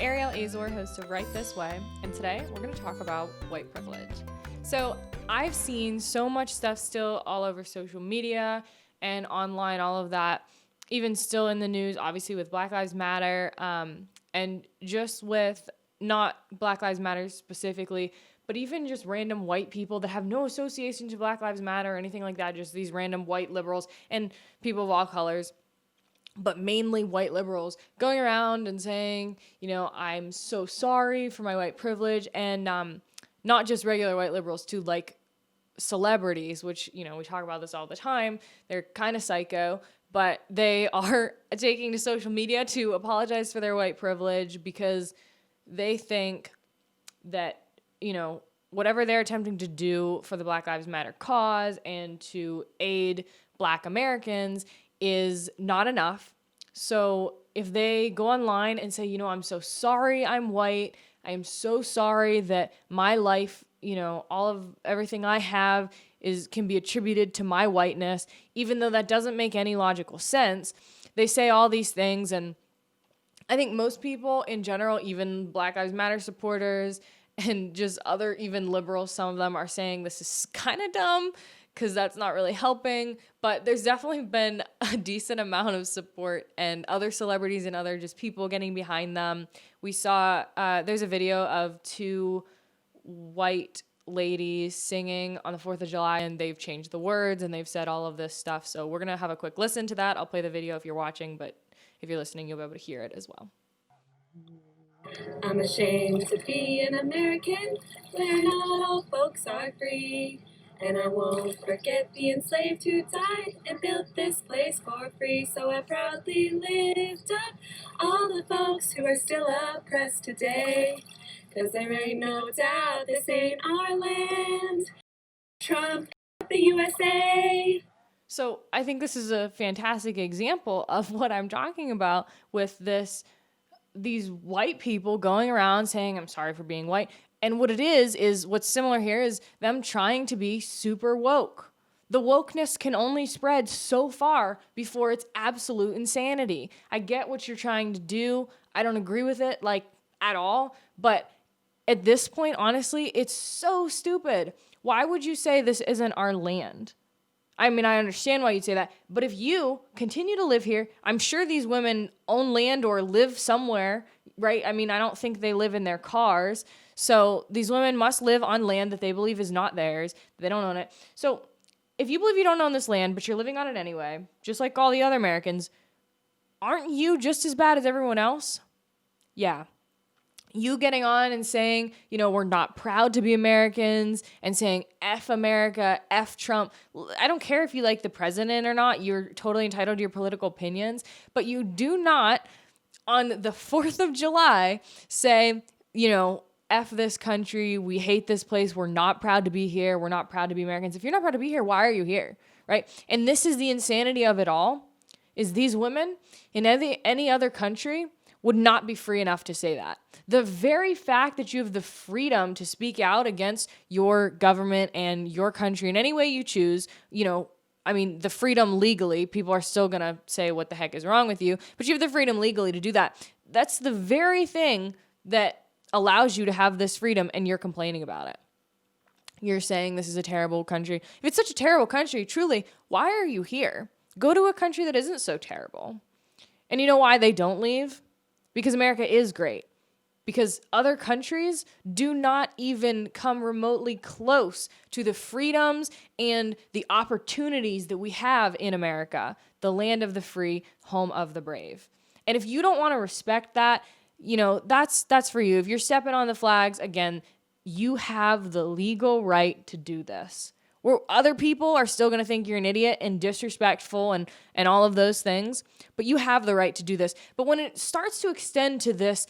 Ariel Azor, host of Right This Way, and today we're going to talk about white privilege. So I've seen so much stuff still all over social media and online, all of that, even still in the news, obviously with Black Lives Matter, and just with not Black Lives Matter specifically, but even just random white people that have no association to Black Lives Matter or anything like that, just these random white liberals and people of all colors, but mainly white liberals going around and saying, I'm so sorry for my white privilege, and not just regular white liberals too, like celebrities, which, we talk about this all the time. They're kind of psycho, but they are taking to social media to apologize for their white privilege because they think that, whatever they're attempting to do for the Black Lives Matter cause and to aid Black Americans is not enough. So if they go online and say, I'm so sorry I'm white, I am so sorry that my life, all of everything I have can be attributed to my whiteness, even though that doesn't make any logical sense. They say all these things, and I think most people in general, even Black Lives Matter supporters and just other even liberals, some of them are saying this is kind of dumb because that's not really helping. But there's definitely been a decent amount of support and other celebrities and other just people getting behind them. We saw there's a video of two white ladies singing on the 4th of July, and they've changed the words and they've said all of this stuff. So we're going to have a quick listen to that. I'll play the video if you're watching, but if you're listening, you'll be able to hear it as well. I'm ashamed to be an American where not all folks are free. And I won't forget the enslaved who died and built this place for free. So I proudly lift up all the folks who are still oppressed today. 'Cause there ain't no doubt this ain't our land. Trump, the USA. So I think this is a fantastic example of what I'm talking about with these white people going around saying, I'm sorry for being white. And what it is what's similar here is them trying to be super woke. The wokeness can only spread so far before it's absolute insanity. I get what you're trying to do. I don't agree with it, at all. But at this point, honestly, it's so stupid. Why would you say this isn't our land? I mean, I understand why you'd say that, but if you continue to live here, I'm sure these women own land or live somewhere, right? I mean, I don't think they live in their cars. So these women must live on land that they believe is not theirs. They don't own it. So if you believe you don't own this land, but you're living on it anyway, just like all the other Americans, aren't you just as bad as everyone else? Yeah. You getting on and saying, we're not proud to be Americans and saying F America, F Trump. I don't care if you like the president or not. You're totally entitled to your political opinions. But you do not, on the 4th of July, say, F this country. We hate this place. We're not proud to be here. We're not proud to be Americans. If you're not proud to be here, why are you here? Right? And this is the insanity of it all, is these women in any other country would not be free enough to say that. The very fact that you have the freedom to speak out against your government and your country in any way you choose, the freedom legally, people are still going to say what the heck is wrong with you, but you have the freedom legally to do that. That's the very thing that allows you to have this freedom, and you're complaining about it. You're saying this is a terrible country. If it's such a terrible country, truly, why are you here? Go to a country that isn't so terrible. And you know why they don't leave? Because America is great. Because other countries do not even come remotely close to the freedoms and the opportunities that we have in America, the land of the free, home of the brave. And if you don't want to respect that, that's for you. If you're stepping on the flags, again, you have the legal right to do this. Where other people are still going to think you're an idiot and disrespectful and all of those things, but you have the right to do this. But when it starts to extend to this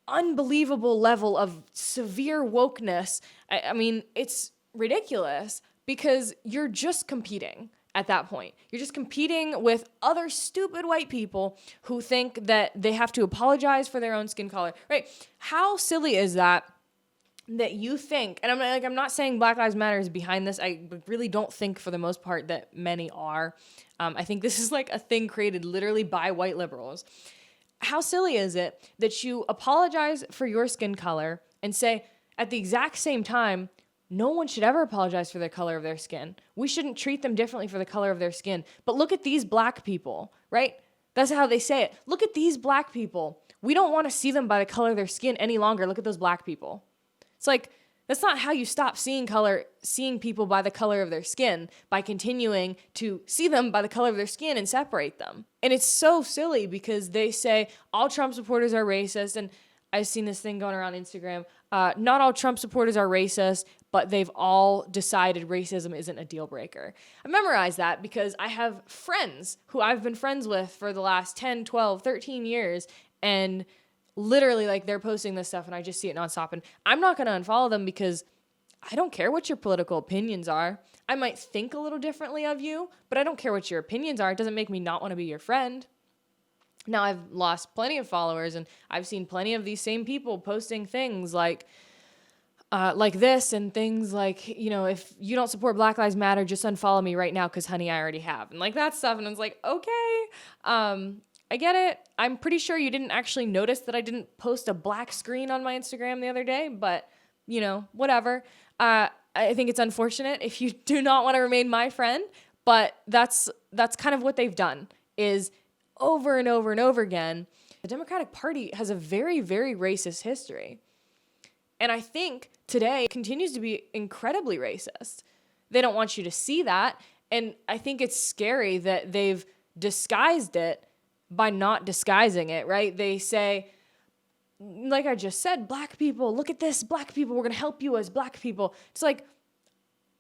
unbelievable level of severe wokeness, I mean, it's ridiculous because you're just competing at that point. You're just competing with other stupid white people who think that they have to apologize for their own skin color, right? How silly is that you think, and I'm not saying Black Lives Matter is behind this. I really don't think for the most part that many are. I think this is like a thing created literally by white liberals. How silly is it that you apologize for your skin color and say at the exact same time, no one should ever apologize for the color of their skin. We shouldn't treat them differently for the color of their skin. But look at these black people, right? That's how they say it. Look at these black people. We don't want to see them by the color of their skin any longer. Look at those black people. It's like, that's not how you stop seeing people by the color of their skin, by continuing to see them by the color of their skin and separate them. And it's so silly because they say all Trump supporters are racist. And I've seen this thing going around Instagram. Not all Trump supporters are racist, but they've all decided racism isn't a deal breaker. I memorized that because I have friends who I've been friends with for the last 10, 12, 13 years. And literally, like, they're posting this stuff and I just see it nonstop. And I'm not going to unfollow them because I don't care what your political opinions are. I might think a little differently of you, but I don't care what your opinions are. It doesn't make me not want to be your friend. Now, I've lost plenty of followers and I've seen plenty of these same people posting things like this and things like, you know, if you don't support Black Lives Matter, just unfollow me right now because, honey, I already have. And like that stuff. And I was like, okay. I get it. I'm pretty sure you didn't actually notice that I didn't post a black screen on my Instagram the other day, but, you know, whatever. I think it's unfortunate if you do not want to remain my friend, but that's kind of what they've done is over and over and over again. The Democratic Party has a very, very racist history. And I think today it continues to be incredibly racist. They don't want you to see that. And I think it's scary that they've disguised it by not disguising it, right? They say, like I just said, black people, look at this, black people, we're going to help you as black people. It's like,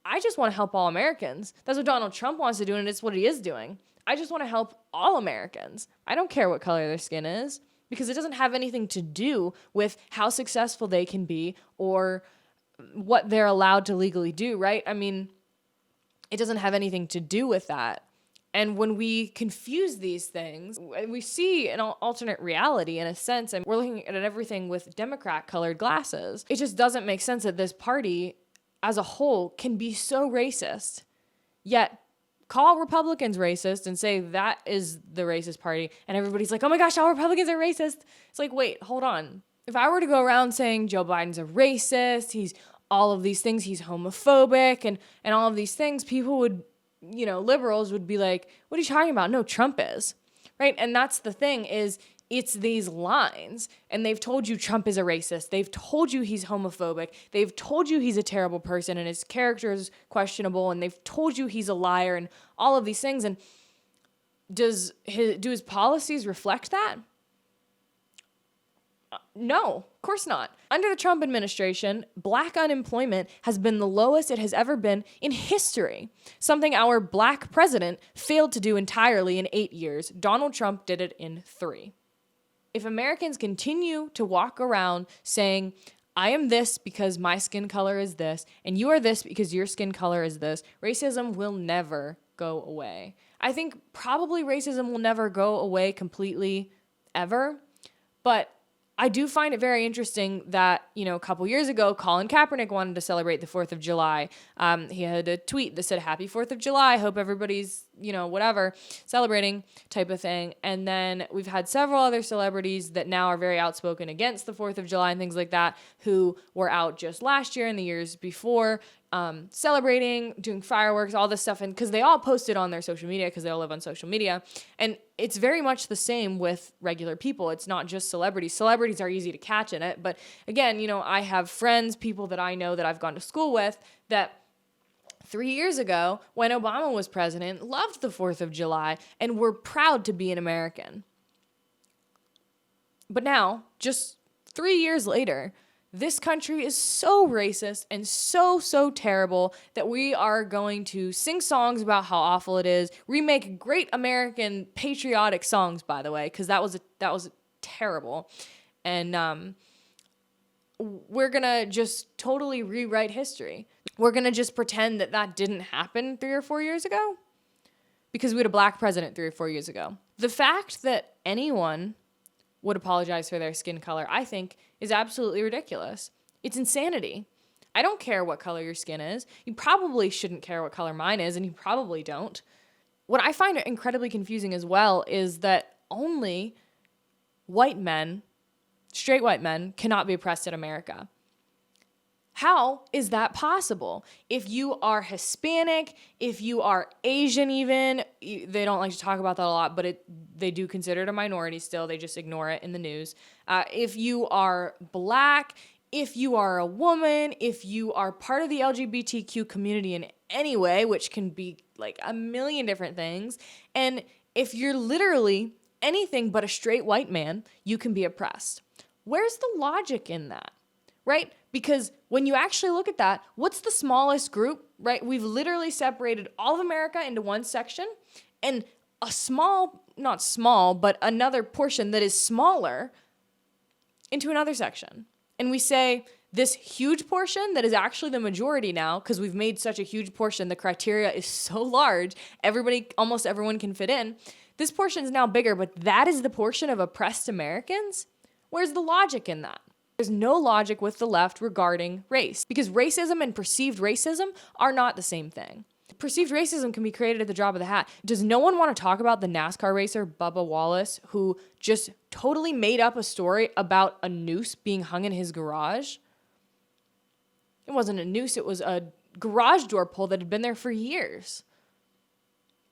I just want to help all Americans. That's what Donald Trump wants to do, and it's what he is doing. I just want to help all Americans. I don't care what color their skin is because it doesn't have anything to do with how successful they can be or what they're allowed to legally do, right? I mean, it doesn't have anything to do with that. And when we confuse these things, we see an alternate reality in a sense, and we're looking at everything with Democrat-colored glasses. It just doesn't make sense that this party as a whole can be so racist, yet call Republicans racist and say that is the racist party, and everybody's like, oh my gosh, all Republicans are racist. It's like, wait, hold on. If I were to go around saying Joe Biden's a racist, he's all of these things, he's homophobic, and all of these things, people would, you know, liberals would be like, what are you talking about? No, Trump is, right? And that's the thing is, it's these lines, and they've told you Trump is a racist. They've told you he's homophobic. They've told you he's a terrible person and his character is questionable, and they've told you he's a liar and all of these things. And do his policies reflect that? No, of course not. Under the Trump administration, black unemployment has been the lowest it has ever been in history, something our black president failed to do entirely in 8 years. Donald Trump did it in 3. If Americans continue to walk around saying, I am this because my skin color is this, and you are this because your skin color is this, racism will never go away. I think probably racism will never go away completely ever, but I do find it very interesting that, you know, a couple years ago, Colin Kaepernick wanted to celebrate the 4th of July. He had a tweet that said, happy 4th of July. Hope everybody's, you know, whatever, celebrating type of thing. And then we've had several other celebrities that now are very outspoken against the 4th of July and things like that, who were out just last year and the years before, celebrating, doing fireworks, all this stuff. And because they all posted on their social media, because they all live on social media. And it's very much the same with regular people. It's not just celebrities. Celebrities are easy to catch in it. But again, you know, I have friends, people that I know that I've gone to school with that 3 years ago, when Obama was president, loved the 4th of July and were proud to be an American. But now, just 3 years later, this country is so racist and so terrible that we are going to sing songs about how awful it is, remake great American patriotic songs, by the way, because that was terrible. And we're going to just totally rewrite history. We're going to just pretend that didn't happen 3 or 4 years ago because we had a black president 3 or 4 years ago. The fact that anyone would apologize for their skin color, I think, is absolutely ridiculous. It's insanity. I don't care what color your skin is. You probably shouldn't care what color mine is, and you probably don't. What I find incredibly confusing as well is that only white men, straight white men, cannot be oppressed in America. How is that possible? If you are Hispanic, if you are Asian even, they don't like to talk about that a lot, but they do consider it a minority still. They just ignore it in the news. If you are Black, if you are a woman, if you are part of the LGBTQ community in any way, which can be like a million different things, and if you're literally anything but a straight white man, you can be oppressed. Where's the logic in that? Right? Because when you actually look at that, what's the smallest group, right? We've literally separated all of America into one section and a small, not small, but another portion that is smaller into another section. And we say this huge portion that is actually the majority now, because we've made such a huge portion, the criteria is so large, almost everyone can fit in. This portion is now bigger, but that is the portion of oppressed Americans? Where's the logic in that? There's no logic with the left regarding race, because racism and perceived racism are not the same thing. Perceived racism can be created at the drop of the hat. Does no one want to talk about the NASCAR racer, Bubba Wallace, who just totally made up a story about a noose being hung in his garage? It wasn't a noose, it was a garage door pull that had been there for years.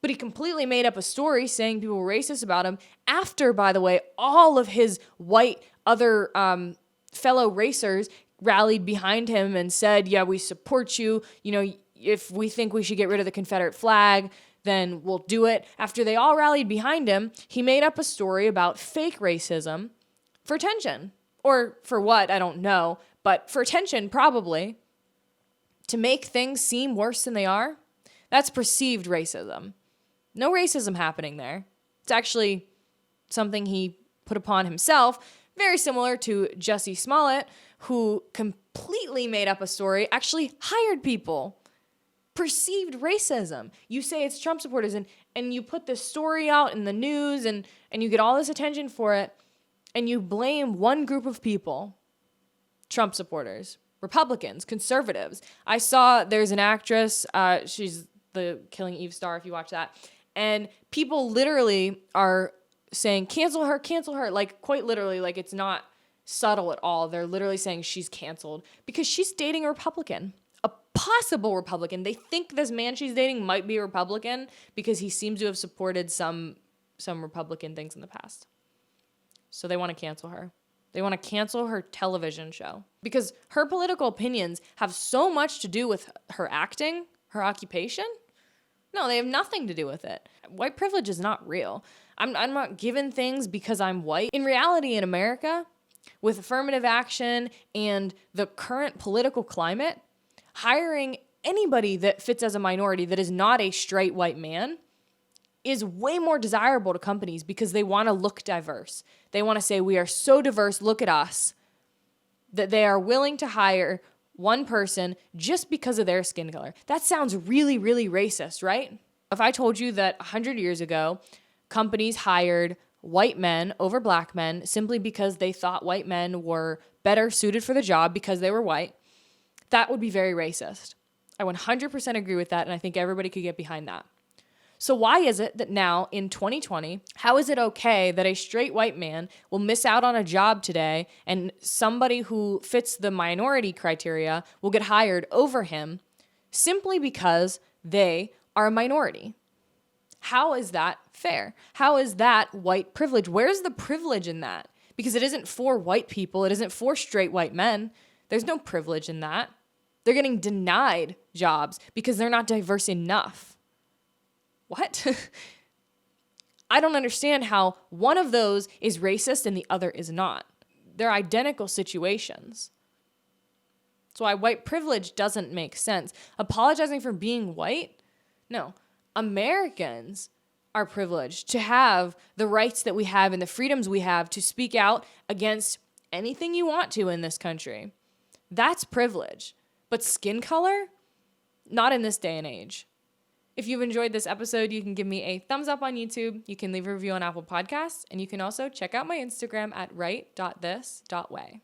But he completely made up a story saying people were racist about him after, by the way, all of his white other fellow racers rallied behind him and said, yeah, we support you. You know, if we think we should get rid of the Confederate flag, then we'll do it. After they all rallied behind him, he made up a story about fake racism for attention. Or for what, I don't know. But for attention, probably. To make things seem worse than they are. That's perceived racism. No racism happening there. It's actually something he put upon himself. Very similar to Jussie Smollett, who completely made up a story, actually hired people. Perceived racism. You say it's Trump supporters, and you put this story out in the news, and you get all this attention for it, and you blame one group of people, Trump supporters, Republicans, conservatives. I saw there's an actress, she's the Killing Eve star, if you watch that, and people literally are saying, cancel her, like quite literally, like it's not subtle at all. They're literally saying she's canceled because she's dating a Republican, a possible Republican. They think this man she's dating might be a Republican because he seems to have supported some Republican things in the past. So they want to cancel her. They want to cancel her television show because her political opinions have so much to do with her acting, her occupation. No, they have nothing to do with it. White privilege is not real. I'm not given things because I'm white. In reality, in America, with affirmative action and the current political climate, hiring anybody that fits as a minority that is not a straight white man is way more desirable to companies because they want to look diverse. They want to say, we are so diverse, look at us, that they are willing to hire one person just because of their skin color. That sounds really, really racist, right? If I told you that 100 years ago, companies hired white men over black men simply because they thought white men were better suited for the job because they were white, that would be very racist. I 100% agree with that, and I think everybody could get behind that. So why is it that now in 2020, how is it okay that a straight white man will miss out on a job today and somebody who fits the minority criteria will get hired over him simply because they are a minority? How is that fair? How is that white privilege? Where's the privilege in that? Because it isn't for white people. It isn't for straight white men. There's no privilege in that. They're getting denied jobs because they're not diverse enough. What? I don't understand how one of those is racist and the other is not. They're identical situations. That's why white privilege doesn't make sense. Apologizing for being white? No. Americans are privileged to have the rights that we have and the freedoms we have to speak out against anything you want to in this country. That's privilege. But skin color? Not in this day and age. If you've enjoyed this episode, you can give me a thumbs up on YouTube. You can leave a review on Apple Podcasts. And you can also check out my Instagram at right.this.way.